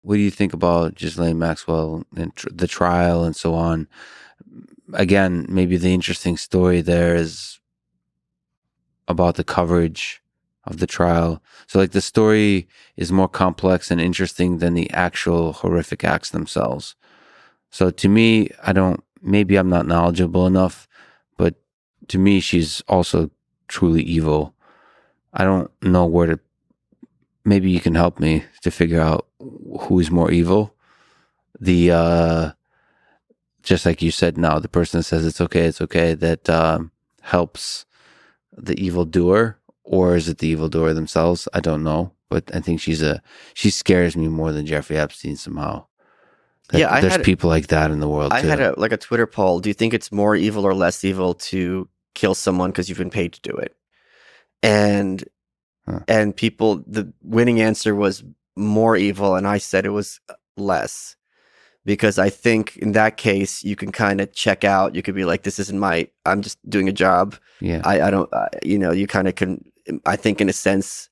what do you think about Ghislaine Maxwell and the trial and so on? Again, maybe the interesting story there is about the coverage of the trial. So, like, the story is more complex and interesting than the actual horrific acts themselves. So, to me, maybe I'm not knowledgeable enough, but to me, she's also truly evil. I don't know where to, maybe you can help me to figure out who's more evil. Just like you said, now the person that says it's okay, that helps the evildoer, or is it the evildoer themselves? I don't know, but I think she scares me more than Jeffrey Epstein somehow. Yeah, There's people like that in the world I had too. a Twitter poll. Do you think it's more evil or less evil to kill someone because you've been paid to do it? And Huh. people, the winning answer was more evil, and I said it was less, because I think in that case you can kind of check out. You could be like, "This isn't I'm just doing a job. Yeah, I don't, you kind of can." I think in a sense,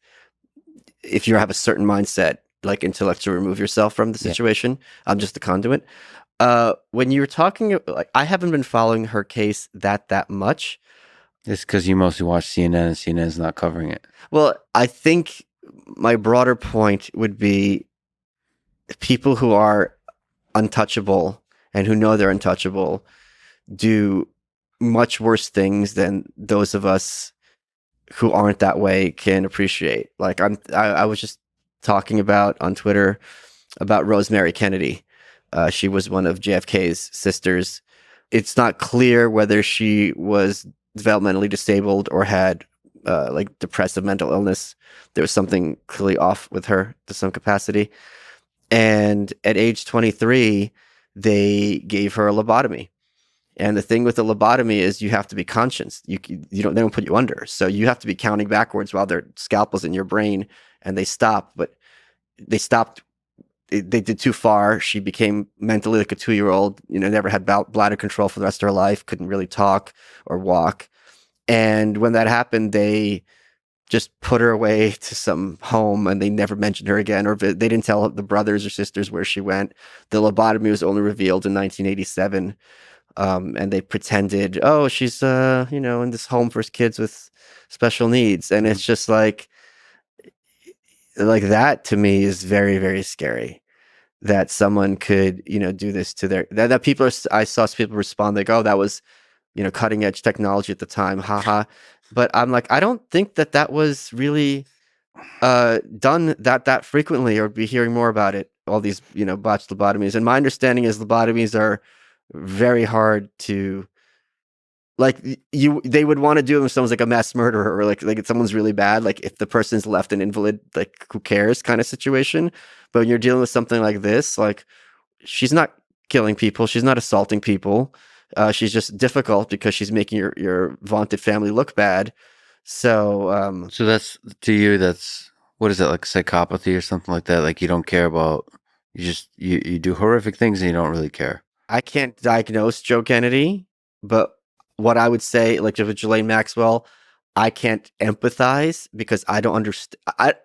if you have a certain mindset, like intellect, to remove yourself from the yeah. situation. I'm just the conduit. When you were talking, like, I haven't been following her case that much. It's because you mostly watch CNN and CNN's not covering it. Well, I think my broader point would be people who are untouchable and who know they're untouchable do much worse things than those of us who aren't that way can appreciate. Like, I was just talking about on Twitter about Rosemary Kennedy. She was one of JFK's sisters. It's not clear whether she was developmentally disabled or had like depressive mental illness. There was something clearly off with her to some capacity. And at age 23, they gave her a lobotomy. And the thing with the lobotomy is you have to be conscious. They don't put you under. So you have to be counting backwards while their scalpel's in your brain, and they stop. But they stopped. They did too far. She became mentally like a 2-year-old, never had bladder control for the rest of her life, couldn't really talk or walk. And when that happened, they just put her away to some home, and they never mentioned her again, or they didn't tell the brothers or sisters where she went. The lobotomy was only revealed in 1987. And they pretended, oh, she's, in this home for kids with special needs. And it's just like that to me is very, very scary, that someone could, do this to that people I saw people respond like, oh, that was, cutting edge technology at the time. Haha. But I'm like, I don't think that was really done that frequently, or be hearing more about it. All these, botched lobotomies. And my understanding is lobotomies are very hard to, like, they would want to do them if someone's like a mass murderer, or like if someone's really bad, like if the person's left an invalid, like, who cares kind of situation. But when you're dealing with something like this, like, she's not killing people, she's not assaulting people, she's just difficult because she's making your vaunted family look bad. So So that's, to you, that's, what is it, like psychopathy or something like that? Like, you don't care about, you do horrific things and you don't really care. I can't diagnose Joe Kennedy, but what I would say, like with Ghislaine Maxwell, I can't empathize because I don't understand.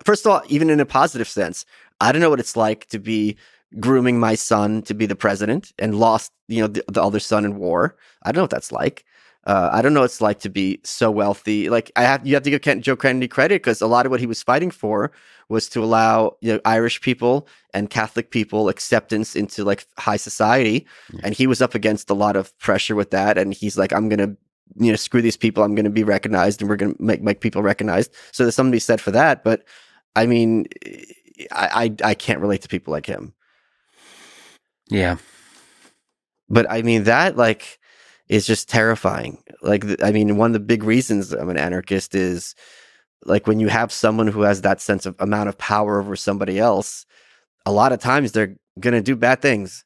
First of all, even in a positive sense, I don't know what it's like to be grooming my son to be the president and lost, the other son in war. I don't know what that's like. I don't know what it's like to be so wealthy. Like, you have to give Joe Kennedy credit, because a lot of what he was fighting for was to allow, Irish people and Catholic people acceptance into like high society, Yeah. and he was up against a lot of pressure with that. And he's like, I'm gonna, screw these people. I'm gonna be recognized, and we're gonna make people recognized. So there's something to be said for that. But I mean, I can't relate to people like him. Yeah. But I mean, that, like, is just terrifying. Like, I mean, one of the big reasons I'm an anarchist is, like, when you have someone who has that sense of amount of power over somebody else, a lot of times they're going to do bad things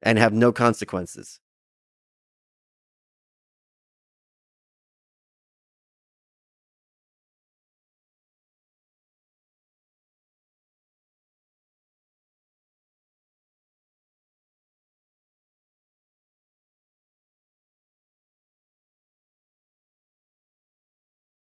and have no consequences.